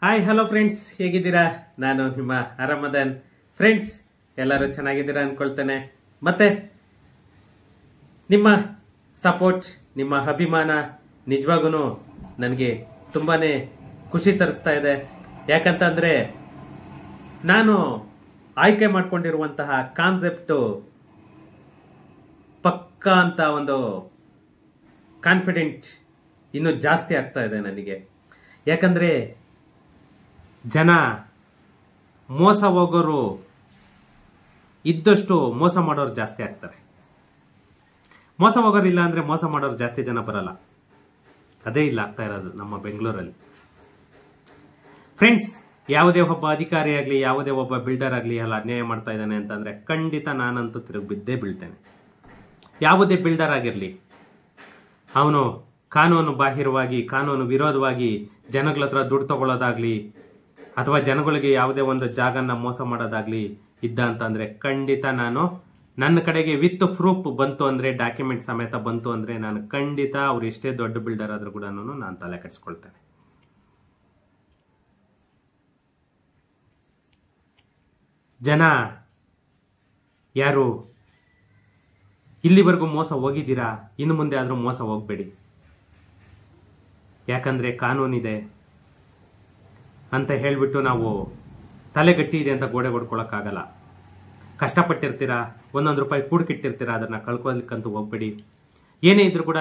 Hi hello friends, ಹೇಗಿದ್ದೀರಾ? ನಾನು ನಿಮ್ಮ ಅರಮದನ್. ಫ್ರೆಂಡ್ಸ್, ಎಲ್ಲರೂ ಚೆನ್ನಾಗಿದ್ದೀರಾ ಅನ್ಕೊಳ್ತೇನೆ. ಮತ್ತೆ ನಿಮ್ಮ ಸಪೋರ್ಟ್, ನಿಮ್ಮ ಅಭಿಮಾನ ನಿಜವಾಗೂ ನನಗೆ ತುಂಬಾನೇ ಖುಷಿ ತರಿಸ್ತಾ ಇದೆ. ಯಾಕಂತಂದ್ರೆ ನಾನು ಆಯ್ಕೆ ಮಾಡ್ಕೊಂಡಿರುವಂತಹ ಕಾನ್ಸೆಪ್ಟು ಪಕ್ಕಾ ಅಂತ ಒಂದು ಕಾನ್ಫಿಡೆಂಟ್ ಇನ್ನೂ ಜಾಸ್ತಿ ಆಗ್ತಾ ಇದೆ ನನಗೆ. ಯಾಕಂದ್ರೆ ಜನ ಮೋಸ ಹೋಗೋರು ಇದ್ದಷ್ಟು ಮೋಸ ಮಾಡೋರು ಜಾಸ್ತಿ ಆಗ್ತಾರೆ. ಮೋಸ ಹೋಗೋರು ಇಲ್ಲ ಅಂದ್ರೆ ಮೋಸ ಮಾಡೋರು ಜಾಸ್ತಿ ಜನ ಬರಲ್ಲ. ಅದೇ ಇಲ್ಲ ಆಗ್ತಾ ಇರೋದು ನಮ್ಮ ಬೆಂಗಳೂರಲ್ಲಿ. ಫ್ರೆಂಡ್ಸ್, ಯಾವುದೇ ಒಬ್ಬ ಅಧಿಕಾರಿ ಆಗಲಿ, ಯಾವುದೇ ಒಬ್ಬ ಬಿಲ್ಡರ್ ಆಗಲಿ ಅಲ್ಲ ಅನ್ಯಾಯ ಮಾಡ್ತಾ ಇದ್ದಾನೆ ಅಂತಂದ್ರೆ ಖಂಡಿತ ನಾನಂತೂ ತಿರುಗಿ ಬಿದ್ದೇ ಬೀಳ್ತೇನೆ. ಯಾವುದೇ ಬಿಲ್ಡರ್ ಆಗಿರಲಿ, ಅವನು ಕಾನೂನು ಬಾಹಿರವಾಗಿ, ಕಾನೂನು ವಿರೋಧವಾಗಿ ಜನಗಳ ಹತ್ರ ದುಡ್ಡು ತಗೊಳ್ಳೋದಾಗ್ಲಿ ಅಥವಾ ಜನಗಳಿಗೆ ಯಾವುದೇ ಒಂದು ಜಾಗನ ಮೋಸ ಮಾಡೋದಾಗ್ಲಿ ಇದ್ದ ಅಂತಂದ್ರೆ ಖಂಡಿತ ನಾನು ನನ್ನ ಕಡೆಗೆ ವಿತ್ ಪ್ರೂಫ್ ಬಂತು ಅಂದ್ರೆ, ಡಾಕ್ಯುಮೆಂಟ್ ಸಮೇತ ಬಂತು ಅಂದ್ರೆ ನಾನು ಖಂಡಿತ ಅವ್ರು ಎಷ್ಟೇ ದೊಡ್ಡ ಬಿಲ್ಡರ್ ಆದ್ರೂ ಕೂಡ ನಾನು ತಲೆ ಕೆಡಿಸ್ಕೊಳ್ತೇನೆ. ಜನ ಯಾರು ಇಲ್ಲಿವರೆಗೂ ಮೋಸ ಹೋಗಿದ್ದೀರಾ, ಇನ್ನು ಮುಂದೆ ಆದ್ರೂ ಮೋಸ ಹೋಗ್ಬೇಡಿ. ಯಾಕಂದ್ರೆ ಕಾನೂನಿದೆ ಅಂತ ಹೇಳ್ಬಿಟ್ಟು ನಾವು ತಲೆಗಟ್ಟಿ ಇದೆ ಅಂತ ಗೋಡೆ ಹೊಡ್ಕೊಳಕ್ಕಾಗಲ್ಲ. ಕಷ್ಟಪಟ್ಟಿರ್ತೀರಾ, ಒಂದೊಂದು ರೂಪಾಯಿ ಕೂಡ್ಕಿಟ್ಟಿರ್ತೀರಾ, ಅದನ್ನ ಕಳ್ಕೊಳ್ಳಿಕ್ಕಂತೂ ಹೋಗ್ಬೇಡಿ. ಏನೇ ಇದ್ರೂ ಕೂಡ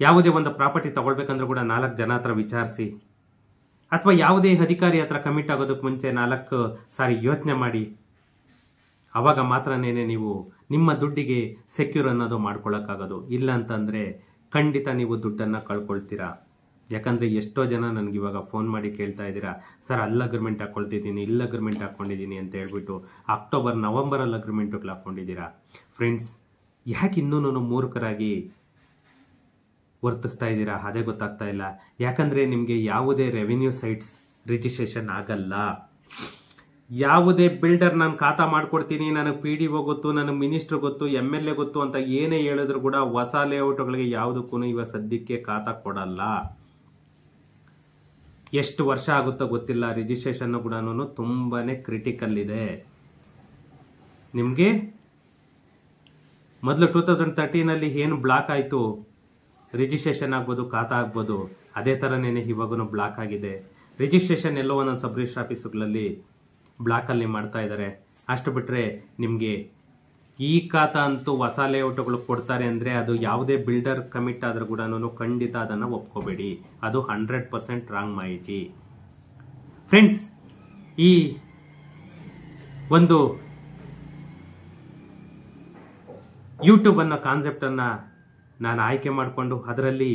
ಯಾವುದೇ ಒಂದು ಪ್ರಾಪರ್ಟಿ ತಗೊಳ್ಬೇಕಂದ್ರೂ ಕೂಡ 4 ಜನ ಹತ್ರ ವಿಚಾರಿಸಿ, ಅಥವಾ ಯಾವುದೇ ಅಧಿಕಾರಿ ಹತ್ರ ಕಮಿಟ್ ಆಗೋದಕ್ಕೆ ಮುಂಚೆ 4 ಸಾರಿ ಯೋಚನೆ ಮಾಡಿ. ಅವಾಗ ಮಾತ್ರನೇ ನೀವು ನಿಮ್ಮ ದುಡ್ಡಿಗೆ ಸೆಕ್ಯೂರ್ ಅನ್ನೋದು ಮಾಡ್ಕೊಳಕ್ಕಾಗೋದು. ಇಲ್ಲ ಅಂತಂದ್ರೆ ಖಂಡಿತ ನೀವು ದುಡ್ಡನ್ನ ಕಳ್ಕೊಳ್ತೀರಾ. ಯಾಕಂದ್ರೆ ಎಷ್ಟೋ ಜನ ನನಗೆ ಇವಾಗ ಫೋನ್ ಮಾಡಿ ಕೇಳ್ತಾ ಇದ್ದೀರಾ, ಸರ್ ಅಲ್ಲಿ ಅಗ್ರಿಮೆಂಟ್ ಹಾಕೊಳ್ತಿದ್ದೀನಿ, ಇಲ್ಲಿ ಅಗ್ರಿಮೆಂಟ್ ಹಾಕೊಂಡಿದ್ದೀನಿ ಅಂತ ಹೇಳ್ಬಿಟ್ಟು ಅಕ್ಟೋಬರ್ ನವೆಂಬರಲ್ಲಿ ಅಗ್ರಿಮೆಂಟ್ಗಳು ಹಾಕೊಂಡಿದ್ದೀರಾ. ಫ್ರೆಂಡ್ಸ್, ಯಾಕೆ ಇನ್ನೂ ಮೂರ್ಖರಾಗಿ ವರ್ತಿಸ್ತಾ ಇದ್ದೀರಾ ಅದೇ ಗೊತ್ತಾಗ್ತಾ ಇಲ್ಲ. ಯಾಕಂದ್ರೆ ನಿಮಗೆ ಯಾವುದೇ ರೆವಿನ್ಯೂ ಸೈಟ್ಸ್ ರಿಜಿಸ್ಟ್ರೇಷನ್ ಆಗಲ್ಲ. ಯಾವುದೇ ಬಿಲ್ಡರ್ ನಾನು ಖಾತಾ ಮಾಡ್ಕೊಡ್ತೀನಿ, ನನಗೆ PDO ಗೊತ್ತು, ನನಗೆ ಮಿನಿಸ್ಟರ್ ಗೊತ್ತು, MLA ಗೊತ್ತು ಅಂತ ಏನೇ ಹೇಳಿದ್ರು ಕೂಡ ಹೊಸ ಲೇಔಟ್ಗಳಿಗೆ ಯಾವುದಕ್ಕೂ ಇವಾಗ ಸದ್ಯಕ್ಕೆ ಖಾತಾ ಕೊಡಲ್ಲ. ಎಷ್ಟು ವರ್ಷ ಆಗುತ್ತೋ ಗೊತ್ತಿಲ್ಲ. ರಿಜಿಸ್ಟ್ರೇಷನ್ ಕೂಡ ತುಂಬಾನೇ ಕ್ರಿಟಿಕಲ್ ಇದೆ. ನಿಮಗೆ ಮೊದಲು 2013 ಏನು ಬ್ಲಾಕ್ ಆಯಿತು, ರಿಜಿಸ್ಟ್ರೇಷನ್ ಆಗ್ಬೋದು, ಖಾತಾ ಆಗ್ಬೋದು, ಅದೇ ಥರನೇ ಇವಾಗೂ ಬ್ಲಾಕ್ ಆಗಿದೆ. ರಿಜಿಸ್ಟ್ರೇಷನ್ ಎಲ್ಲೋ ಒಂದೊಂದು ಸಬ್ ರಿಜಿಸ್ಟರ್ ಆಫೀಸುಗಳಲ್ಲಿ ಬ್ಲಾಕಲ್ಲಿ ಮಾಡ್ತಾ ಇದ್ದಾರೆ. ಅಷ್ಟು ಬಿಟ್ಟರೆ ನಿಮಗೆ ಈ ಖಾತಾ ಅಂತೂ ಹೊಸ ಲೇಔಟ್ಗಳು ಕೊಡ್ತಾರೆ ಅಂದರೆ ಅದು ಯಾವುದೇ ಬಿಲ್ಡರ್ ಕಮಿಟ್ ಆದರೂ ಕೂಡ ಖಂಡಿತ ಅದನ್ನು ಒಪ್ಕೋಬೇಡಿ. ಅದು 100% ರಾಂಗ್ ಮಾಹಿತಿ. ಫ್ರೆಂಡ್ಸ್, ಈ ಒಂದು ಯೂಟ್ಯೂಬ್ ಅನ್ನೋ ಕಾನ್ಸೆಪ್ಟನ್ನು ನಾನು ಆಯ್ಕೆ ಮಾಡಿಕೊಂಡು ಅದರಲ್ಲಿ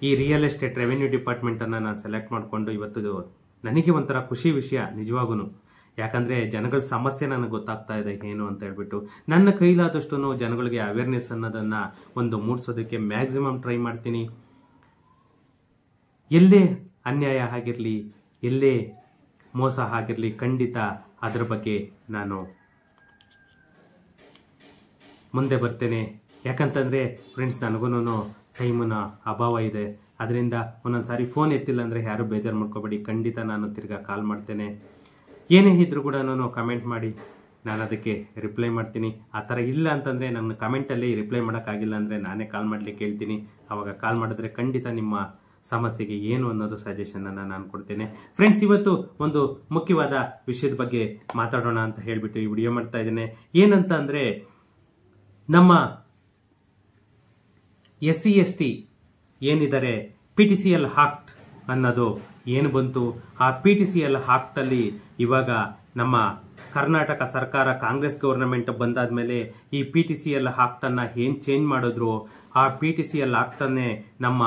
ಈ ರಿಯಲ್ ಎಸ್ಟೇಟ್ ರೆವೆನ್ಯೂ ಡಿಪಾರ್ಟ್ಮೆಂಟನ್ನು ನಾನು ಸೆಲೆಕ್ಟ್ ಮಾಡಿಕೊಂಡು ಇವತ್ತು ನನಗೆ ಒಂಥರ ಖುಷಿ ವಿಷಯ ನಿಜವಾಗೂ. ಯಾಕಂದರೆ ಜನಗಳ ಸಮಸ್ಯೆ ನನಗೆ ಗೊತ್ತಾಗ್ತಾ ಇದೆ ಏನು ಅಂತ ಹೇಳ್ಬಿಟ್ಟು ನನ್ನ ಕೈಲಾದಷ್ಟು ಜನಗಳಿಗೆ ಅವೇರ್ನೆಸ್ ಅನ್ನೋದನ್ನು ಒಂದು ಮೂಡಿಸೋದಕ್ಕೆ ಮ್ಯಾಕ್ಸಿಮಮ್ ಟ್ರೈ ಮಾಡ್ತೀನಿ. ಎಲ್ಲೇ ಅನ್ಯಾಯ ಆಗಿರಲಿ, ಎಲ್ಲೇ ಮೋಸ ಆಗಿರಲಿ, ಖಂಡಿತ ಅದರ ಬಗ್ಗೆ ನಾನು ಮುಂದೆ ಬರ್ತೇನೆ. ಯಾಕಂತಂದರೆ ಫ್ರೆಂಡ್ಸ್, ನನಗೂ ಟೈಮಿನ ಅಭಾವ ಇದೆ. ಅದರಿಂದ ಒಂದೊಂದು ಸಾರಿ ಫೋನ್ ಎತ್ತಿಲ್ಲ ಅಂದರೆ ಯಾರು ಬೇಜಾರು ಮಾಡ್ಕೋಬೇಡಿ. ಖಂಡಿತ ನಾನು ತಿರ್ಗಾ ಕಾಲ್ ಮಾಡ್ತೇನೆ. ಏನೇ ಇದ್ರೂ ಕೂಡ ಕಮೆಂಟ್ ಮಾಡಿ, ನಾನು ಅದಕ್ಕೆ ರಿಪ್ಲೈ ಮಾಡ್ತೀನಿ. ಆ ಥರ ಇಲ್ಲ ಅಂತಂದರೆ ನನ್ನ ಕಮೆಂಟಲ್ಲಿ ರಿಪ್ಲೈ ಮಾಡೋಕ್ಕಾಗಿಲ್ಲ ಅಂದರೆ ನಾನೇ ಕಾಲ್ ಮಾಡಲಿಕ್ಕೆ ಹೇಳ್ತೀನಿ. ಆವಾಗ ಕಾಲ್ ಮಾಡಿದ್ರೆ ಖಂಡಿತ ನಿಮ್ಮ ಸಮಸ್ಯೆಗೆ ಏನು ಅನ್ನೋದು ಸಜೆಷನನ್ನು ನಾನು ಕೊಡ್ತೇನೆ. ಫ್ರೆಂಡ್ಸ್, ಇವತ್ತು ಒಂದು ಮುಖ್ಯವಾದ ವಿಷಯದ ಬಗ್ಗೆ ಮಾತಾಡೋಣ ಅಂತ ಹೇಳಿಬಿಟ್ಟು ಈ ವಿಡಿಯೋ ಮಾಡ್ತಾ ಇದ್ದೇನೆ. ಏನಂತ ಅಂದರೆ, ನಮ್ಮ SC ST ಏನಿದ್ದಾರೆ PTCL ಆಕ್ಟ್ ಅನ್ನೋದು ಏನು ಬಂತು, ಆ PTCL ಆಕ್ಟಲ್ಲಿ ಇವಾಗ ನಮ್ಮ ಕರ್ನಾಟಕ ಸರ್ಕಾರ ಕಾಂಗ್ರೆಸ್ ಗವರ್ನಮೆಂಟ್ ಬಂದಾದ್ಮೇಲೆ ಈ PTCL ಆಕ್ಟನ್ನು ಏನು ಚೇಂಜ್ ಮಾಡಿದ್ರು, ಆ PTCL ಆಕ್ಟನ್ನೇ ನಮ್ಮ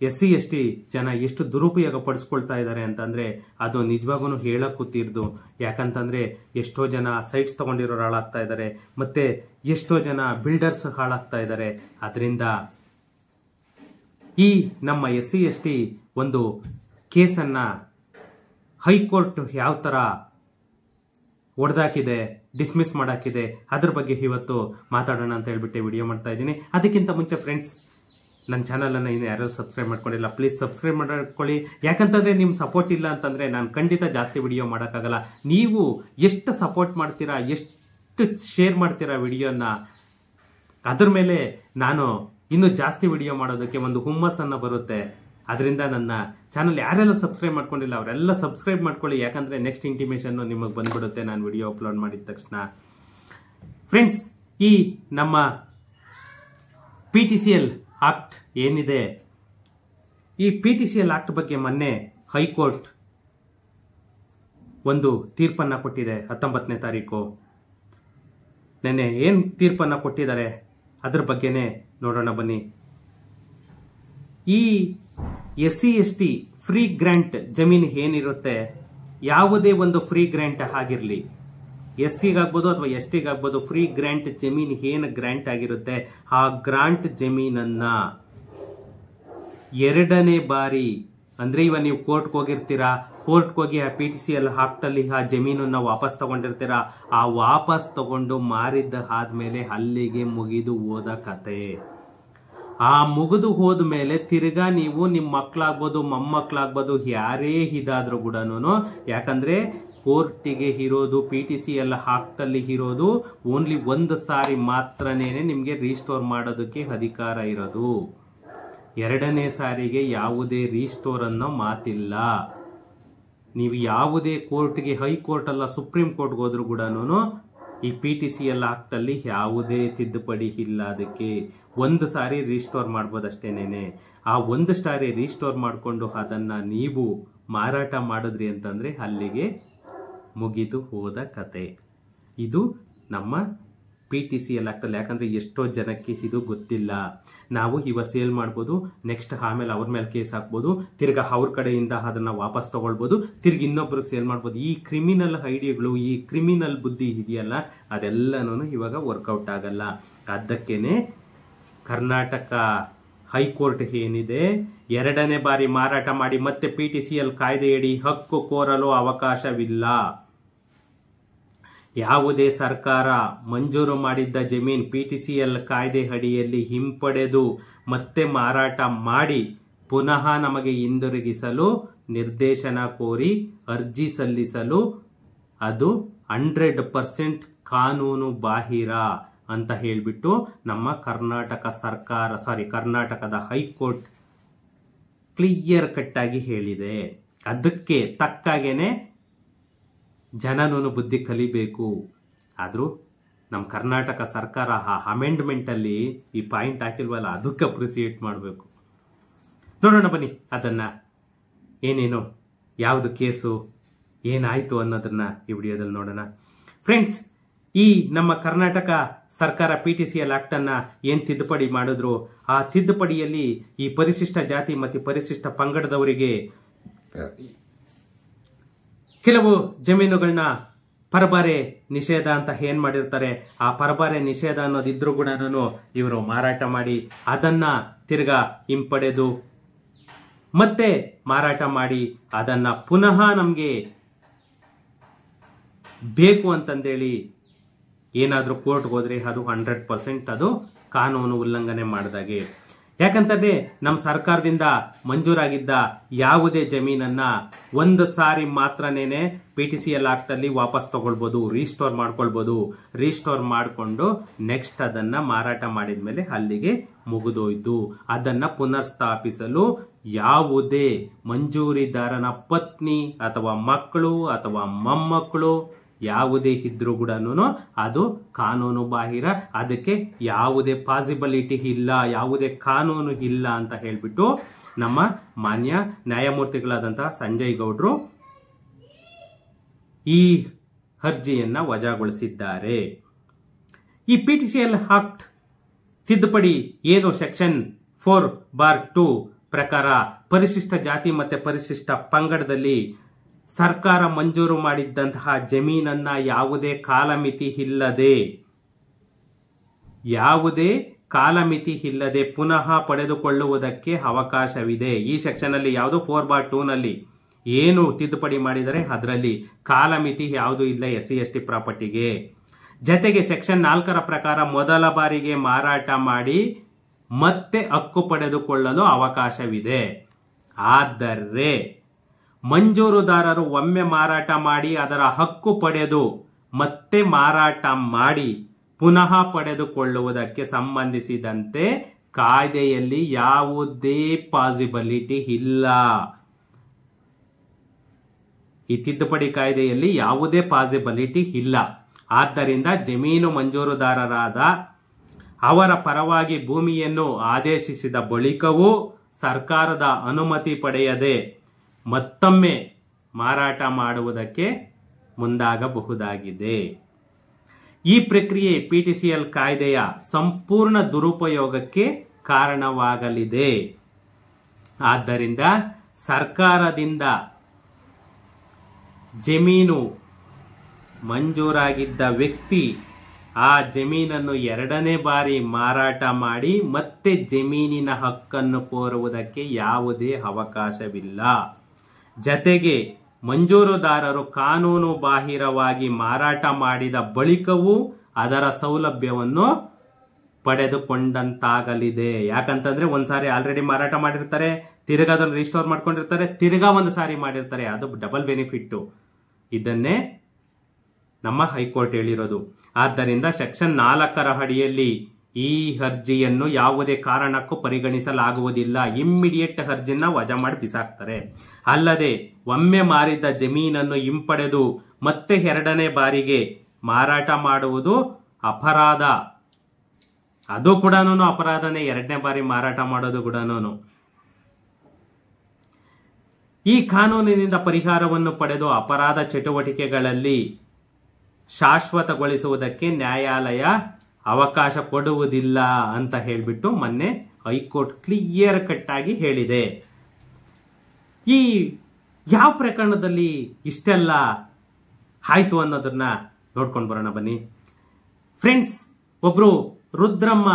SC ST ಜನ ಎಷ್ಟು ದುರುಪಯೋಗ ಪಡಿಸ್ಕೊಳ್ತಾ ಇದ್ದಾರೆ ಅಂತಂದರೆ ಅದು ನಿಜವಾಗೂ ಹೇಳಕ್ಕೂ ತೀರ್ದು. ಯಾಕಂತಂದರೆ ಎಷ್ಟೋ ಜನ ಸೈಟ್ಸ್ ತೊಗೊಂಡಿರೋರು ಹಾಳಾಗ್ತಾ ಇದ್ದಾರೆ, ಮತ್ತು ಎಷ್ಟೋ ಜನ ಬಿಲ್ಡರ್ಸ್ ಹಾಳಾಗ್ತಾ ಇದ್ದಾರೆ. ಅದರಿಂದ ಈ ನಮ್ಮ SC ST ಒಂದು ಕೇಸನ್ನು ಹೈಕೋರ್ಟ್ ಯಾವ ಥರ ಹೊಡೆದಾಕಿದೆ, ಡಿಸ್ಮಿಸ್ ಮಾಡಾಕಿದೆ, ಅದ್ರ ಬಗ್ಗೆ ಇವತ್ತು ಮಾತಾಡೋಣ ಅಂತ ಹೇಳ್ಬಿಟ್ಟು ವಿಡಿಯೋ ಮಾಡ್ತಾ ಇದ್ದೀನಿ. ಅದಕ್ಕಿಂತ ಮುಂಚೆ ಫ್ರೆಂಡ್ಸ್, ನನ್ನ ಚಾನಲನ್ನು ಇನ್ನು ಯಾರು ಸಬ್ಸ್ಕ್ರೈಬ್ ಮಾಡ್ಕೊಂಡಿಲ್ಲ ಪ್ಲೀಸ್ ಸಬ್ಸ್ಕ್ರೈಬ್ ಮಾಡ್ಕೊಳ್ಳಿ. ಯಾಕಂತಂದರೆ ನಿಮ್ಮ ಸಪೋರ್ಟ್ ಇಲ್ಲ ಅಂತಂದರೆ ನಾನು ಖಂಡಿತ ಜಾಸ್ತಿ ವಿಡಿಯೋ ಮಾಡೋಕ್ಕಾಗಲ್ಲ. ನೀವು ಎಷ್ಟು ಸಪೋರ್ಟ್ ಮಾಡ್ತೀರಾ, ಎಷ್ಟು ಶೇರ್ ಮಾಡ್ತೀರಾ ವಿಡಿಯೋನ, ಅದ್ರ ಮೇಲೆ ನಾನು ಇನ್ನೂ ಜಾಸ್ತಿ ವಿಡಿಯೋ ಮಾಡೋದಕ್ಕೆ ಒಂದು ಹುಮ್ಮಸ್ಸನ್ನು ಬರುತ್ತೆ. ಅದರಿಂದ ನನ್ನ ಚಾನಲ್ ಯಾರೆಲ್ಲ ಸಬ್ಸ್ಕ್ರೈಬ್ ಮಾಡ್ಕೊಂಡಿಲ್ಲ ಅವರೆಲ್ಲ ಸಬ್ಸ್ಕ್ರೈಬ್ ಮಾಡ್ಕೊಳ್ಳಿ. ಯಾಕಂದರೆ ನೆಕ್ಸ್ಟ್ ಇಂಟಿಮೇಷನ್ನು ನಿಮಗೆ ಬಂದ್ಬಿಡುತ್ತೆ ನಾನು ವಿಡಿಯೋ ಅಪ್ಲೋಡ್ ಮಾಡಿದ ತಕ್ಷಣ. ಫ್ರೆಂಡ್ಸ್, ಈ ನಮ್ಮ PTCL ಆಕ್ಟ್ ಏನಿದೆ, ಈ PTCL ಆಕ್ಟ್ ಬಗ್ಗೆ ಮೊನ್ನೆ ಹೈಕೋರ್ಟ್ ಒಂದು ತೀರ್ಪನ್ನು ಕೊಟ್ಟಿದೆ 19ನೇ ತಾರೀಕು. ನೆನ್ನೆ ಏನು ತೀರ್ಪನ್ನು ಕೊಟ್ಟಿದ್ದಾರೆ ಅದ್ರ ಬಗ್ಗೆನೇ ನೋಡೋಣ ಬನ್ನಿ. ಈ SC ST ಫ್ರೀ ಗ್ರ್ಯಾಂಟ್ ಜಮೀನು ಏನಿರುತ್ತೆ, ಯಾವುದೇ ಒಂದು ಫ್ರೀ ಗ್ರ್ಯಾಂಟ್ ಆಗಿರಲಿ, SCಗಾಗ್ಬೋದು ಅಥವಾ STಗಾಗ್ಬೋದು, ಫ್ರೀ ಗ್ರ್ಯಾಂಟ್ ಜಮೀನು ಏನು ಗ್ರ್ಯಾಂಟ್ ಆಗಿರುತ್ತೆ ಆ ಗ್ರಾಂಟ್ ಜಮೀನನ್ನ ಎರಡನೇ ಬಾರಿ ಅಂದ್ರೆ ಇವಾಗ ನೀವು ಕೋರ್ಟ್ಗೆ ಹೋಗಿರ್ತೀರಾ, ಕೋರ್ಟ್ಗೆ ಹೋಗಿ ಆ PTCL ಆಕ್ಟಲ್ಲಿ ಆ ಜಮೀನನ್ನ ವಾಪಸ್ ತಗೊಂಡಿರ್ತೀರಾ, ಆ ವಾಪಸ್ ತಗೊಂಡು ಮಾರಿದ್ದ ಆದ್ಮೇಲೆ ಅಲ್ಲಿಗೆ ಮುಗಿದು ಹೋದ ಕತೆ. ಆ ಮುಗಿದು ಹೋದ ಮೇಲೆ ತಿರ್ಗಾ ನೀವು ನಿಮ್ಮ ಮಕ್ಕಳಾಗ್ಬೋದು ಮೊಮ್ಮಕ್ಕಳಾಗ್ಬೋದು ಯಾರೇ ಇದಾದ್ರೂ ಕೂಡ, ಯಾಕಂದ್ರೆ ಕೋರ್ಟಿಗೆ ಇರೋದು PTCL ಆಕ್ಟಲ್ಲಿ ಇರೋದು ಓನ್ಲಿ ಒಂದು ಸಾರಿ ಮಾತ್ರನೇ ನಿಮಗೆ ರೀಸ್ಟೋರ್ ಮಾಡೋದಕ್ಕೆ ಅಧಿಕಾರ ಇರೋದು. ಎರಡನೇ ಸಾರಿಗೆ ಯಾವುದೇ ರೀಸ್ಟೋರ್ ಅನ್ನೋ ಮಾತಿಲ್ಲ. ನೀವು ಯಾವುದೇ ಕೋರ್ಟ್ಗೆ, ಹೈಕೋರ್ಟ್ ಅಲ್ಲ ಸುಪ್ರೀಂ ಕೋರ್ಟ್ಗೆ ಹೋದ್ರೂ ಕೂಡ ಈ PTCL ಆಕ್ಟಲ್ಲಿ ಯಾವುದೇ ತಿದ್ದುಪಡಿ ಇಲ್ಲ. ಅದಕ್ಕೆ ಒಂದು ಸಾರಿ ರೀಸ್ಟೋರ್ ಮಾಡ್ಬೋದಷ್ಟೇನೇನೆ. ಆ ಒಂದು ಸಾರಿ ರೀಸ್ಟೋರ್ ಮಾಡಿಕೊಂಡು ಅದನ್ನ ನೀವು ಮಾರಾಟ ಮಾಡಿದ್ರಿ ಅಂತಂದ್ರೆ ಅಲ್ಲಿಗೆ ಮುಗಿದು ಹೋದ ಕತೆ. ಇದು ನಮ್ಮ PTCL ಆಕ್ಟಲ್ಲಿ. ಯಾಕಂದ್ರೆ ಎಷ್ಟೋ ಜನಕ್ಕೆ ಇದು ಗೊತ್ತಿಲ್ಲ. ನಾವು ಇವಾಗ ಸೇಲ್ ಮಾಡ್ಬೋದು, ನೆಕ್ಸ್ಟ್ ಆಮೇಲೆ ಅವ್ರ ಮೇಲೆ ಕೇಸ್ ಹಾಕ್ಬೋದು, ತಿರ್ಗಾ ಅವ್ರ ಕಡೆಯಿಂದ ಅದನ್ನ ವಾಪಸ್ ತಗೊಳ್ಬೋದು, ತಿರ್ಗಿ ಇನ್ನೊಬ್ರಿಗೆ ಸೇಲ್ ಮಾಡ್ಬೋದು. ಈ ಕ್ರಿಮಿನಲ್ ಐಡಿಯಾಗಳು, ಈ ಕ್ರಿಮಿನಲ್ ಬುದ್ಧಿ ಇದೆಯಲ್ಲ, ಅದೆಲ್ಲನೂ ಇವಾಗ ವರ್ಕೌಟ್ ಆಗಲ್ಲ. ಅದಕ್ಕೇನೆ ಕರ್ನಾಟಕ ಹೈಕೋರ್ಟ್ ಏನಿದೆ, ಎರಡನೇ ಬಾರಿ ಮಾರಾಟ ಮಾಡಿ ಮತ್ತೆ PTCL ಕಾಯ್ದೆಯಡಿ ಹಕ್ಕು ಕೋರಲು ಅವಕಾಶವಿಲ್ಲ. ಯಾವುದೇ ಸರ್ಕಾರ ಮಂಜೂರು ಮಾಡಿದ್ದ ಜಮೀನ್ PTCL ಕಾಯ್ದೆ ಅಡಿಯಲ್ಲಿ ಹಿಂಪಡೆದು ಮತ್ತೆ ಮಾರಾಟ ಮಾಡಿ ಪುನಃ ನಮಗೆ ಹಿಂದಿರುಗಿಸಲು ನಿರ್ದೇಶನ ಕೋರಿ ಅರ್ಜಿ ಸಲ್ಲಿಸಲು ಅದು 100% ಕಾನೂನು ಬಾಹಿರ ಅಂತ ಹೇಳಿಬಿಟ್ಟು ನಮ್ಮ ಕರ್ನಾಟಕದ ಹೈಕೋರ್ಟ್ ಕ್ಲಿಯರ್ ಕಟ್ ಆಗಿ ಹೇಳಿದೆ. ಅದಕ್ಕೆ ತಕ್ಕಾಗೇನೆ ಜನನೂ ಬುದ್ಧಿ ಕಲಿಬೇಕು. ಆದರೂ ನಮ್ಮ ಕರ್ನಾಟಕ ಸರ್ಕಾರ ಆ ಅಮೆಂಡ್ಮೆಂಟ್ ಅಲ್ಲಿ ಈ ಪಾಯಿಂಟ್ ಹಾಕಿಲ್ವಲ್ಲ, ಅದಕ್ಕೆ ಅಪ್ರಿಸಿಯೇಟ್ ಮಾಡಬೇಕು. ನೋಡೋಣ ಬನ್ನಿ ಅದನ್ನ, ಏನೇನು ಯಾವುದು ಕೇಸು ಏನಾಯ್ತು ಅನ್ನೋದನ್ನ ಈ ವಿಡಿಯೋದಲ್ಲಿ ನೋಡೋಣ. ಫ್ರೆಂಡ್ಸ್, ಈ ನಮ್ಮ ಕರ್ನಾಟಕ ಸರ್ಕಾರ PTCL ಆಕ್ಟ್ ಅನ್ನ ಏನ್ ತಿದ್ದುಪಡಿ ಮಾಡಿದ್ರು, ಆ ತಿದ್ದುಪಡಿಯಲ್ಲಿ ಈ ಪರಿಶಿಷ್ಟ ಜಾತಿ ಮತ್ತು ಪರಿಶಿಷ್ಟ ಪಂಗಡದವರಿಗೆ ಕೆಲವು ಜಮೀನುಗಳನ್ನ ಪರಬಾರೆ ನಿಷೇಧ ಅಂತ ಏನ್ ಮಾಡಿರ್ತಾರೆ, ಆ ಪರಬಾರೆ ನಿಷೇಧ ಅನ್ನೋದಿದ್ರು ಕೂಡ ಇವರು ಮಾರಾಟ ಮಾಡಿ ಅದನ್ನ ತಿರ್ಗಾ ಹಿಂಪಡೆದು ಮತ್ತೆ ಮಾರಾಟ ಮಾಡಿ ಅದನ್ನ ಪುನಃ ನಮ್ಗೆ ಬೇಕು ಅಂತಂದೇಳಿ ಏನಾದ್ರೂ ಕೋರ್ಟ್ಗೆ ಹೋದ್ರೆ ಅದು 100% ಅದು ಕಾನೂನು ಉಲ್ಲಂಘನೆ ಮಾಡಿದಾಗೆ. ಯಾಕಂತಂದ್ರೆ ನಮ್ಮ ಸರ್ಕಾರದಿಂದ ಮಂಜೂರಾಗಿದ್ದ ಯಾವುದೇ ಜಮೀನನ್ನ ಒಂದು ಸಾರಿ ಮಾತ್ರನೇನೆ PTCL ಆಕ್ಟ್ ಅಲ್ಲಿ ವಾಪಸ್ ತಗೊಳ್ಬಹುದು, ರೀಸ್ಟೋರ್ ಮಾಡ್ಕೊಳ್ಬಹುದು. ರೀಸ್ಟೋರ್ ಮಾಡಿಕೊಂಡು ನೆಕ್ಸ್ಟ್ ಅದನ್ನ ಮಾರಾಟ ಮಾಡಿದ್ಮೇಲೆ ಅಲ್ಲಿಗೆ ಮುಗಿದೋಯ್ತು. ಅದನ್ನ ಪುನರ್ಸ್ಥಾಪಿಸಲು ಯಾವುದೇ ಮಂಜೂರಿದಾರನ ಪತ್ನಿ ಅಥವಾ ಮಕ್ಕಳು ಅಥವಾ ಮೊಮ್ಮಕ್ಕಳು ಯಾವುದೇ ಇದ್ರೂ ಕೂಡ ಅದು ಕಾನೂನು ಬಾಹಿರ. ಅದಕ್ಕೆ ಯಾವುದೇ ಪಾಸಿಬಿಲಿಟಿ ಇಲ್ಲ, ಯಾವುದೇ ಕಾನೂನು ಇಲ್ಲ ಅಂತ ಹೇಳ್ಬಿಟ್ಟು ನಮ್ಮ ಮಾನ್ಯ ನ್ಯಾಯಮೂರ್ತಿಗಳಾದಂತಹ ಸಂಜಯ್ ಗೌಡ್ರು ಈ ಅರ್ಜಿಯನ್ನ ವಜಾಗೊಳಿಸಿದ್ದಾರೆ. ಈ PTCL ಆಕ್ಟ್ ತಿದ್ದುಪಡಿ ಏನು ಸೆಕ್ಷನ್ 4/2 ಪ್ರಕಾರ ಪರಿಶಿಷ್ಟ ಜಾತಿ ಮತ್ತೆ ಪರಿಶಿಷ್ಟ ಪಂಗಡದಲ್ಲಿ ಸರ್ಕಾರ ಮಂಜೂರು ಮಾಡಿದ್ದಂತಹ ಜಮೀನನ್ನ ಯಾವುದೇ ಕಾಲಮಿತಿ ಇಲ್ಲದೆ ಪುನಃ ಪಡೆದುಕೊಳ್ಳುವುದಕ್ಕೆ ಅವಕಾಶವಿದೆ. ಈ ಸೆಕ್ಷನ್ ಅಲ್ಲಿ ಯಾವುದು 4/2 ನಲ್ಲಿ ಏನು ತಿದ್ದುಪಡಿ ಮಾಡಿದರೆ ಅದರಲ್ಲಿ ಕಾಲಮಿತಿ ಯಾವುದು ಇಲ್ಲ SC ST ಪ್ರಾಪರ್ಟಿಗೆ. ಜತೆಗೆ ಸೆಕ್ಷನ್ 4 ಪ್ರಕಾರ ಮೊದಲ ಬಾರಿಗೆ ಮಾರಾಟ ಮಾಡಿ ಮತ್ತೆ ಹಕ್ಕು ಪಡೆದುಕೊಳ್ಳಲು ಅವಕಾಶವಿದೆ. ಆದರೆ ಮಂಜೂರುದಾರರು ಒಮ್ಮೆ ಮಾರಾಟ ಮಾಡಿ ಅದರ ಹಕ್ಕು ಪಡೆದು ಮತ್ತೆ ಮಾರಾಟ ಮಾಡಿ ಪುನಃ ಪಡೆದುಕೊಳ್ಳುವುದಕ್ಕೆ ಸಂಬಂಧಿಸಿದಂತೆ ಕಾಯ್ದೆಯಲ್ಲಿ ಯಾವುದೇ ಪಾಸಿಬಿಲಿಟಿ ಇಲ್ಲ. ಈ ತಿದ್ದುಪಡಿ ಕಾಯ್ದೆಯಲ್ಲಿ ಯಾವುದೇ ಪಾಸಿಬಿಲಿಟಿ ಇಲ್ಲ. ಆದ್ದರಿಂದ ಜಮೀನು ಮಂಜೂರುದಾರರಾದ ಅವರ ಪರವಾಗಿ ಭೂಮಿಯನ್ನು ಆದೇಶಿಸಿದ ಬಳಿಕವೂ ಸರ್ಕಾರದ ಅನುಮತಿ ಪಡೆಯದೆ ಮತ್ತೊಮ್ಮೆ ಮಾರಾಟ ಮಾಡುವುದಕ್ಕೆ ಮುಂದಾಗಬಹುದಾಗಿದೆ. ಈ ಪ್ರಕ್ರಿಯೆ PTCL ಕಾಯ್ದೆಯ ಸಂಪೂರ್ಣ ದುರುಪಯೋಗಕ್ಕೆ ಕಾರಣವಾಗಲಿದೆ. ಆದ್ದರಿಂದ ಸರ್ಕಾರದಿಂದ ಜಮೀನು ಮಂಜೂರಾಗಿದ್ದ ವ್ಯಕ್ತಿ ಆ ಜಮೀನನ್ನು ಎರಡನೇ ಬಾರಿ ಮಾರಾಟ ಮಾಡಿ ಮತ್ತೆ ಜಮೀನಿನ ಹಕ್ಕನ್ನು ಕೋರುವುದಕ್ಕೆ ಯಾವುದೇ ಅವಕಾಶವಿಲ್ಲ. ಜತೆಗೆ ಮಂಜೂರುದಾರರು ಕಾನೂನು ಬಾಹಿರವಾಗಿ ಮಾರಾಟ ಮಾಡಿದ ಬಳಿಕವೂ ಅದರ ಸೌಲಭ್ಯವನ್ನು ಪಡೆದುಕೊಂಡಂತಾಗಲಿದೆ. ಯಾಕಂತಂದ್ರೆ ಒಂದ್ಸಾರಿ ಆಲ್ರೆಡಿ ಮಾರಾಟ ಮಾಡಿರ್ತಾರೆ, ತಿರ್ಗಾ ಅದನ್ನು ರಿಸ್ಟೋರ್ ಮಾಡ್ಕೊಂಡಿರ್ತಾರೆ, ತಿರ್ಗಾ ಒಂದು ಸಾರಿ ಮಾಡಿರ್ತಾರೆ, ಅದು ಡಬಲ್ ಬೆನಿಫಿಟ್. ಇದನ್ನೇ ನಮ್ಮ ಹೈಕೋರ್ಟ್ ಹೇಳಿರೋದು. ಆದ್ದರಿಂದ ಸೆಕ್ಷನ್ 4 ಅಡಿಯಲ್ಲಿ ಈ ಅರ್ಜಿಯನ್ನು ಯಾವುದೇ ಕಾರಣಕ್ಕೂ ಪರಿಗಣಿಸಲಾಗುವುದಿಲ್ಲ. ಇಮ್ಮಿಡಿಯೇಟ್ ಅರ್ಜಿನ ವಜಾ ಮಾಡಿ ಬಿಸಾಕ್ತಾರೆ. ಅಲ್ಲದೆ ಒಮ್ಮೆ ಮಾರಿದ ಜಮೀನನ್ನು ಹಿಂಪಡೆದು ಮತ್ತೆ ಎರಡನೇ ಬಾರಿಗೆ ಮಾರಾಟ ಮಾಡುವುದು ಅಪರಾಧ. ಅದು ಕೂಡ ಅಪರಾಧನೇ, ಎರಡನೇ ಬಾರಿ ಮಾರಾಟ ಮಾಡೋದು ಕೂಡ. ಈ ಕಾನೂನಿನಿಂದ ಪರಿಹಾರವನ್ನು ಪಡೆದು ಅಪರಾಧ ಚಟುವಟಿಕೆಗಳಲ್ಲಿ ಶಾಶ್ವತಗೊಳಿಸುವುದಕ್ಕೆ ನ್ಯಾಯಾಲಯ ಅವಕಾಶ ಕೊಡುವುದಿಲ್ಲ ಅಂತ ಹೇಳಿಬಿಟ್ಟು ಮೊನ್ನೆ ಹೈಕೋರ್ಟ್ ಕ್ಲಿಯರ್ ಕಟ್ ಆಗಿ ಹೇಳಿದೆ. ಈ ಯಾವ ಪ್ರಕರಣದಲ್ಲಿ ಇಷ್ಟೆಲ್ಲ ಆಯ್ತು ಅನ್ನೋದನ್ನ ನೋಡ್ಕೊಂಡು ಬರೋಣ ಬನ್ನಿ ಫ್ರೆಂಡ್ಸ್. ಒಬ್ರು ರುದ್ರಮ್ಮ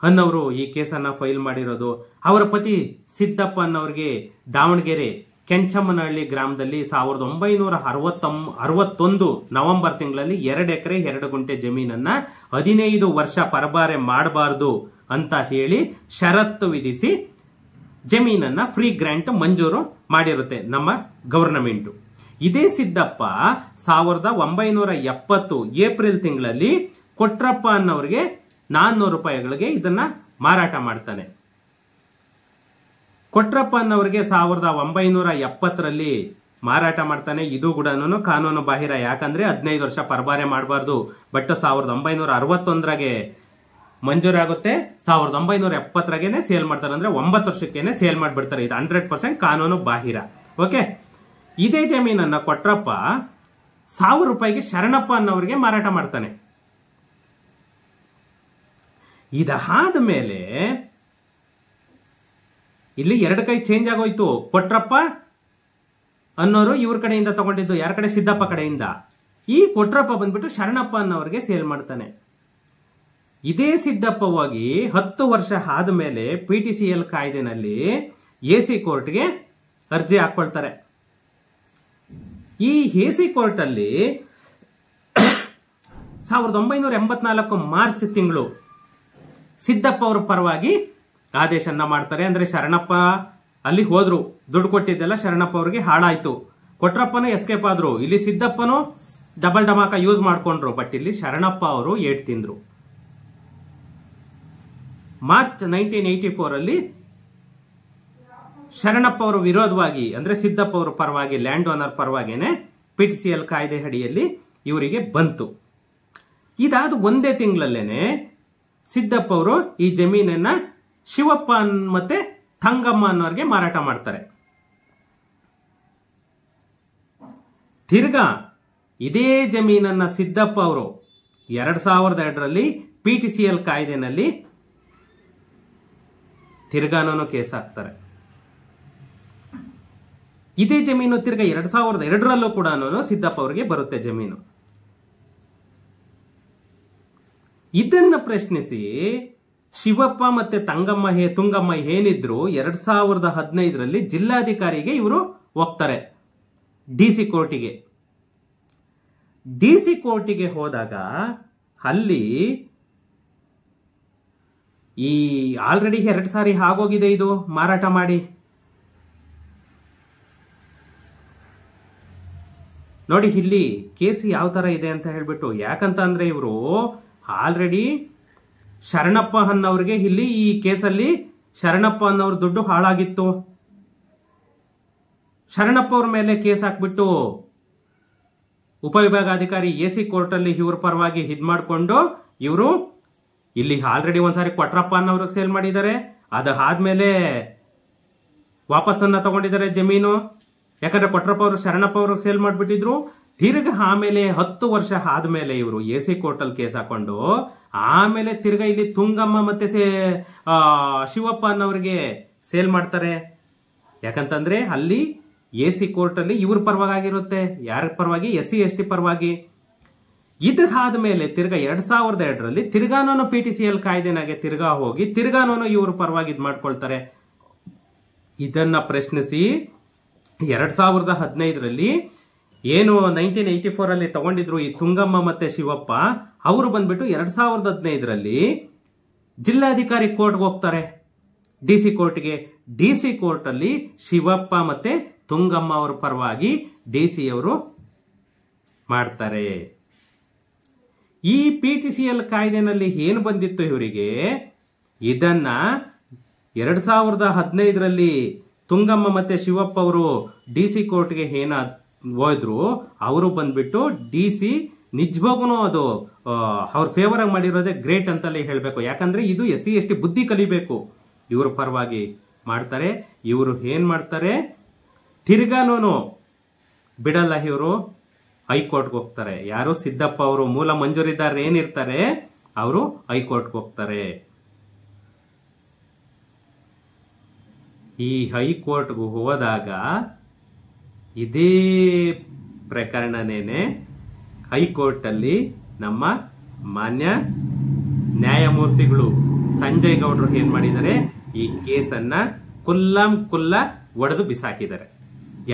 ಅನ್ನವರು ಈ ಕೇಸನ್ನ ಫೈಲ್ ಮಾಡಿರೋದು. ಅವರ ಪತಿ ಸಿದ್ದಪ್ಪ ಅನ್ನವ್ರಿಗೆ ದಾವಣಗೆರೆ ಕೆಂಚಮ್ಮನಹಳ್ಳಿ ಗ್ರಾಮದಲ್ಲಿ 1961 ನವೆಂಬರ್ ತಿಂಗಳಲ್ಲಿ 2 ಎಕರೆ 2 ಗುಂಟೆ ಜಮೀನನ್ನ 15 ವರ್ಷ ಪರಬಾರೆ ಮಾಡಬಾರದು ಅಂತ ಹೇಳಿ ಷರತ್ತು ವಿಧಿಸಿ ಜಮೀನನ್ನ ಫ್ರೀ ಗ್ರಾಂಟ್ ಮಂಜೂರು ಮಾಡಿರುತ್ತೆ ನಮ್ಮ ಗವರ್ನಮೆಂಟ್. ಇದೇ ಸಿದ್ದಪ್ಪ 1970 ಏಪ್ರಿಲ್ ತಿಂಗಳಲ್ಲಿ ಕೊಟ್ರಪ್ಪ ಅನ್ನೋರಿಗೆ 400 ರೂಪಾಯಿಗಳಿಗೆ ಇದನ್ನ ಮಾರಾಟ ಮಾಡ್ತಾನೆ. ಕೊಟ್ರಪ್ಪ ಅನ್ನೋರಿಗೆ 1970ರಲ್ಲಿ ಮಾರಾಟ ಮಾಡ್ತಾನೆ. ಇದು ಕೂಡ ಕಾನೂನು ಬಾಹಿರ. ಯಾಕಂದ್ರೆ 15 ವರ್ಷ ಪರಬಾರೆ ಮಾಡಬಾರ್ದು. ಬಟ್ 1961ಗೆ ಮಂಜೂರಾಗುತ್ತೆ, 1970ರೇನೆ ಸೇಲ್ ಮಾಡ್ತಾರೆ. ಅಂದ್ರೆ 9 ವರ್ಷಕ್ಕೇನೆ ಸೇಲ್ ಮಾಡಿಬಿಡ್ತಾರೆ. ಇದು 100% ಕಾನೂನು ಬಾಹಿರ. ಓಕೆ, ಇದೇ ಜಮೀನನ್ನ ಕೊಟ್ರಪ್ಪ 1000 ರೂಪಾಯಿಗೆ ಶರಣಪ್ಪ ಅನ್ನೋರಿಗೆ ಮಾರಾಟ ಮಾಡ್ತಾನೆ. ಇದಾದ ಮೇಲೆ ಇಲ್ಲಿ 2 ಕೈ ಚೇಂಜ್ ಆಗೋಯ್ತು. ಕೊಟ್ರಪ್ಪ ಅನ್ನೋರು ಇವ್ರ ಕಡೆಯಿಂದ ತಗೊಂಡಿದ್ದು, ಯಾರ ಕಡೆ? ಸಿದ್ದಪ್ಪ ಕಡೆಯಿಂದ. ಈ ಕೊಟ್ರಪ್ಪ ಬಂದ್ಬಿಟ್ಟು ಶರಣಪ್ಪ ಅನ್ನೋರಿಗೆ ಸೇಲ್ ಮಾಡ್ತಾನೆ. ಇದೇ ಸಿದ್ದಪ್ಪ ಹೋಗಿ 10 ವರ್ಷ ಆದ್ಮೇಲೆ PTCL ಕಾಯ್ದೆನಲ್ಲಿ AC ಕೋರ್ಟ್ಗೆ ಅರ್ಜಿ ಹಾಕೊಳ್ತಾರೆ. ಈ AC ಕೋರ್ಟ್ ಅಲ್ಲಿ 1984 ಮಾರ್ಚ್ ತಿಂಗಳು ಸಿದ್ದಪ್ಪ ಅವರ ಪರವಾಗಿ ಆದೇಶನ ಮಾಡ್ತಾರೆ. ಅಂದ್ರೆ ಶರಣಪ್ಪ ಅಲ್ಲಿ ಹೋದ್ರು, ದುಡ್ಡು ಕೊಟ್ಟಿದ್ದೆಲ್ಲ ಶರಣಪ್ಪ ಅವ್ರಿಗೆ ಹಾಳಾಯ್ತು. ಕೊಟ್ರಪ್ಪನ ಎಸ್ಕೇಪ್ ಆದ್ರು. ಇಲ್ಲಿ ಸಿದ್ದಪ್ಪನು ಡಬಲ್ ಡಮಾಕ ಯೂಸ್ ಮಾಡ್ಕೊಂಡ್ರು. ಬಟ್ ಇಲ್ಲಿ ಶರಣಪ್ಪ ಅವರು ಏಟ್ ತಿಂದ್ರು. ಮಾರ್ಚ್ 1984 ಅಲ್ಲಿ ಶರಣಪ್ಪ ಅವರ ವಿರೋಧವಾಗಿ, ಅಂದ್ರೆ ಸಿದ್ದಪ್ಪ ಅವರ ಪರವಾಗಿ, ಲ್ಯಾಂಡ್ ಓನರ್ ಪರವಾಗಿನೇ PTCL ಕಾಯ್ದೆ ಅಡಿಯಲ್ಲಿ ಇವರಿಗೆ ಬಂತು. ಇದಾದ ಒಂದೇ ತಿಂಗಳಲ್ಲೇನೆ ಸಿದ್ದಪ್ಪ ಅವರು ಈ ಜಮೀನನ್ನ ಶಿವಪ್ಪ ಮತ್ತೆ ತಂಗಮ್ಮ ಅನ್ನೋರಿಗೆ ಮಾರಾಟ ಮಾಡ್ತಾರೆ. ತಿರ್ಗಾ ಇದೇ ಜಮೀನನ್ನ ಸಿದ್ದಪ್ಪ ಅವರು 2002ರಲ್ಲಿ PTCL ಕಾಯ್ದೆನಲ್ಲಿ ತಿರ್ಗಾನೂ ಕೇಸ್ ಹಾಕ್ತಾರೆ. ಇದೇ ಜಮೀನು ತಿರ್ಗಾ 2002ರಲ್ಲೂ ಕೂಡ ಸಿದ್ದಪ್ಪ ಅವರಿಗೆ ಬರುತ್ತೆ ಜಮೀನು. ಇದನ್ನ ಪ್ರಶ್ನಿಸಿ ಶಿವಪ್ಪ ಮತ್ತೆ ತುಂಗಮ್ಮ ಏನಿದ್ರು 2015ರಲ್ಲಿ ಜಿಲ್ಲಾಧಿಕಾರಿಗೆ ಇವರು ಹೋಗ್ತಾರೆ DC ಕೋರ್ಟಿಗೆ. DC ಕೋರ್ಟಿಗೆ ಹೋದಾಗ ಅಲ್ಲಿ ಈ ಆಲ್ರೆಡಿ 2 ಸಾರಿ ಆಗೋಗಿದೆ ಇದು ಮಾರಾಟ ಮಾಡಿ. ನೋಡಿ ಇಲ್ಲಿ ಕೇಸ್ ಯಾವ ತರ ಇದೆ ಅಂತ ಹೇಳ್ಬಿಟ್ಟು, ಯಾಕಂತ ಅಂದ್ರೆ ಇವರು ಆಲ್ರೆಡಿ ಶರಣಪ್ಪ ಅನ್ನೋರಿಗೆ ಇಲ್ಲಿ ಈ ಕೇಸಲ್ಲಿ ಶರಣಪ್ಪ ಅನ್ನೋರ್ ದುಡ್ಡು ಹಾಳಾಗಿತ್ತು. ಶರಣಪ್ಪ ಅವ್ರ ಮೇಲೆ ಕೇಸ್ ಹಾಕ್ಬಿಟ್ಟು ಉಪವಿಭಾಗಾಧಿಕಾರಿ AC ಕೋರ್ಟ್ ಅಲ್ಲಿ ಇವ್ರ ಪರವಾಗಿ ಇದ್ ಮಾಡ್ಕೊಂಡು ಇವರು ಇಲ್ಲಿ ಆಲ್ರೆಡಿ ಒಂದ್ಸಾರಿ ಕೊಟ್ರಪ್ಪ ಅನ್ನೋರಿಗೆ ಸೇಲ್ ಮಾಡಿದ್ದಾರೆ. ಅದಾದ್ಮೇಲೆ ವಾಪಸ್ಸನ್ನ ತಗೊಂಡಿದ್ದಾರೆ ಜಮೀನು. ಯಾಕಂದ್ರೆ ಕೊಟ್ರಪ್ಪ ಅವರು ಶರಣಪ್ಪ ಅವ್ರಿಗೆ ಸೇಲ್ ಮಾಡ್ಬಿಟ್ಟಿದ್ರು. ತಿರ್ಗ ಆಮೇಲೆ 10 ವರ್ಷ ಆದ್ಮೇಲೆ ಇವರು AC ಕೋರ್ಟ್ ಅಲ್ಲಿ ಕೇಸ್ ಹಾಕೊಂಡು ಆಮೇಲೆ ತಿರ್ಗ ಇಲ್ಲಿ ತುಂಗಮ್ಮ ಮತ್ತೆ ಶಿವಪ್ಪ ಅನ್ನೋರಿಗೆ ಸೇಲ್ ಮಾಡ್ತಾರೆ. ಯಾಕಂತಂದ್ರೆ ಅಲ್ಲಿ AC ಕೋರ್ಟ್ ಅಲ್ಲಿ ಇವ್ರ ಪರವಾಗಿರುತ್ತೆ. ಯಾರ ಪರವಾಗಿ? SC ST ಪರವಾಗಿ. ಇದಾದ್ಮೇಲೆ ತಿರ್ಗಾ 2002ರಲ್ಲಿ ತಿರ್ಗಾನೂ PTCL ಕಾಯ್ದೆನಾಗೆ ತಿರ್ಗಾ ಹೋಗಿ ತಿರ್ಗಾನೂ ಇವ್ರ ಪರವಾಗಿ ಇದ್ ಮಾಡ್ಕೊಳ್ತಾರೆ. ಇದನ್ನ ಪ್ರಶ್ನಿಸಿ 2015ರಲ್ಲಿ ಏನು 1984 ಅಲ್ಲಿ ತಗೊಂಡಿದ್ರು ಈ ತುಂಗಮ್ಮ ಮತ್ತೆ ಶಿವಪ್ಪ, ಅವರು ಬಂದ್ಬಿಟ್ಟು 2015ರಲ್ಲಿ ಜಿಲ್ಲಾಧಿಕಾರಿ ಕೋರ್ಟ್ಗೆ ಹೋಗ್ತಾರೆ, DC ಕೋರ್ಟ್ಗೆ. DC ಕೋರ್ಟ್ ಅಲ್ಲಿ ಶಿವಪ್ಪ ಮತ್ತೆ ತುಂಗಮ್ಮ ಅವರ ಪರವಾಗಿ DC ಅವರು ಮಾಡ್ತಾರೆ. ಈ PTCL ಕಾಯ್ದೆನಲ್ಲಿ ಏನು ಬಂದಿತ್ತು ಇವರಿಗೆ, ಇದನ್ನ 2015ರಲ್ಲಿ ತುಂಗಮ್ಮ ಮತ್ತೆ ಶಿವಪ್ಪ ಅವರು DC ಕೋರ್ಟ್ಗೆ ಏನ ಹೋದ್ರು, ಅವರು ಬಂದ್ಬಿಟ್ಟು DC ನಿಜವಾಗೂ ಅದು ಅವ್ರ ಫೇವರ್ ಆಗಿ ಮಾಡಿರೋದೇ ಗ್ರೇಟ್ ಅಂತಲೇ ಹೇಳ್ಬೇಕು. ಯಾಕಂದ್ರೆ ಇದು SC ST ಬುದ್ಧಿ ಕಲಿಬೇಕು. ಇವ್ರ ಪರವಾಗಿ ಮಾಡ್ತಾರೆ. ಇವರು ಏನ್ ಮಾಡ್ತಾರೆ, ತಿರ್ಗಾನೂ ಬಿಡಲ್ಲ. ಇವರು ಹೈಕೋರ್ಟ್ಗೆ ಹೋಗ್ತಾರೆ. ಯಾರು? ಸಿದ್ದಪ್ಪ ಅವರು, ಮೂಲ ಮಂಜೂರಿದಾರ ಏನಿರ್ತಾರೆ ಅವರು ಹೈಕೋರ್ಟ್ಗೆ ಹೋಗ್ತಾರೆ. ಈ ಹೈಕೋರ್ಟ್ಗೆ ಹೋದಾಗ ಇದೇ ಪ್ರಕರಣನೇನೆ ಹೈಕೋರ್ಟ್ ಅಲ್ಲಿ ನಮ್ಮ ಮಾನ್ಯ ನ್ಯಾಯಮೂರ್ತಿಗಳು ಸಂಜಯ್ ಗೌಡ್ರು ಏನ್ ಮಾಡಿದ್ದಾರೆ, ಈ ಕೇಸನ್ನ ಕುಲ್ಲ ಒಡೆದು ಬಿಸಾಕಿದ್ದಾರೆ.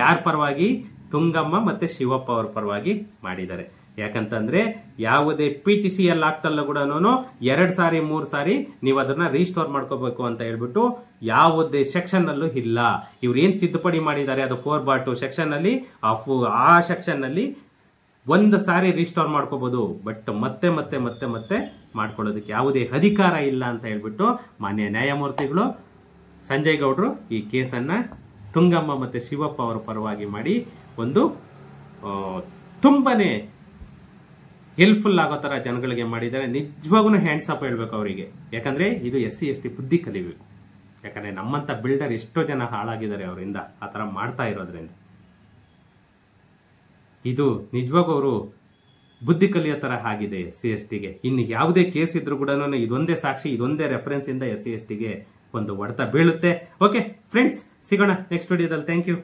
ಯಾರ ಪರವಾಗಿ? ತುಂಗಮ್ಮ ಮತ್ತೆ ಶಿವಪ್ಪ ಅವ್ರ ಪರವಾಗಿ ಮಾಡಿದ್ದಾರೆ. ಯಾಕಂತಂದ್ರೆ ಯಾವುದೇ PTCL ಆಗ್ತಲ್ಲ ಕೂಡ 2 ಸಾರಿ 3 ಸಾರಿ ನೀವು ಅದನ್ನ ರೀಸ್ಟೋರ್ ಮಾಡ್ಕೋಬೇಕು ಅಂತ ಹೇಳ್ಬಿಟ್ಟು ಯಾವುದೇ ಸೆಕ್ಷನ್ ಅಲ್ಲೂ ಇಲ್ಲ. ಇವ್ರು ಏನ್ ತಿದ್ದುಪಡಿ ಮಾಡಿದ್ದಾರೆ ಅದು 4/2 ಸೆಕ್ಷನ್ ಅಲ್ಲಿ, ಆ ಸೆಕ್ಷನ್ ಅಲ್ಲಿ 1 ಸಾರಿ ರೀಸ್ಟೋರ್ ಮಾಡ್ಕೋಬಹುದು. ಬಟ್ ಮತ್ತೆ ಮತ್ತೆ ಮತ್ತೆ ಮತ್ತೆ ಮಾಡ್ಕೊಳ್ಳೋದಕ್ಕೆ ಯಾವುದೇ ಅಧಿಕಾರ ಇಲ್ಲ ಅಂತ ಹೇಳ್ಬಿಟ್ಟು ಮಾನ್ಯ ನ್ಯಾಯಮೂರ್ತಿಗಳು ಸಂಜಯ್ ಗೌಡ್ರು ಈ ಕೇಸನ್ನ ತುಂಗಮ್ಮ ಮತ್ತೆ ಶಿವಪ್ಪ ಅವರ ಪರವಾಗಿ ಮಾಡಿ ಒಂದು ತುಂಬಾನೇ ಹೆಲ್ಪ್ಫುಲ್ ಆಗೋ ತರ ಜನಗಳಿಗೆ ಮಾಡಿದ್ದಾರೆ. ನಿಜವಾಗೂ ಹ್ಯಾಂಡ್ಸ್ ಅಪ್ ಹೇಳ್ಬೇಕು ಅವರಿಗೆ. ಯಾಕಂದ್ರೆ ಇದು SC ST ಬುದ್ಧಿ ಕಲಿಬೇಕು. ಯಾಕಂದ್ರೆ ನಮ್ಮಂತ ಬಿಲ್ಡರ್ ಎಷ್ಟೋ ಜನ ಹಾಳಾಗಿದ್ದಾರೆ ಅವರಿಂದ, ಆ ತರ ಮಾಡ್ತಾ ಇರೋದ್ರಿಂದ. ಇದು ನಿಜವಾಗೂ ಅವರು ಬುದ್ಧಿ ಕಲಿಯೋ ತರ ಆಗಿದೆ SC STಗೆ. ಇನ್ನು ಯಾವುದೇ ಕೇಸ್ ಇದ್ರು ಕೂಡ ಇದೊಂದೇ ಸಾಕ್ಷಿ, ಇದೊಂದೇ ರೆಫರೆನ್ಸ್ ಇಂದ SC STಗೆ ಒಂದು ಹೊಡೆತ ಬೀಳುತ್ತೆ. ಓಕೆ ಫ್ರೆಂಡ್ಸ್, ಸಿಗೋಣ ನೆಕ್ಸ್ಟ್ ವಿಡಿಯೋದಲ್ಲಿ. Thank you.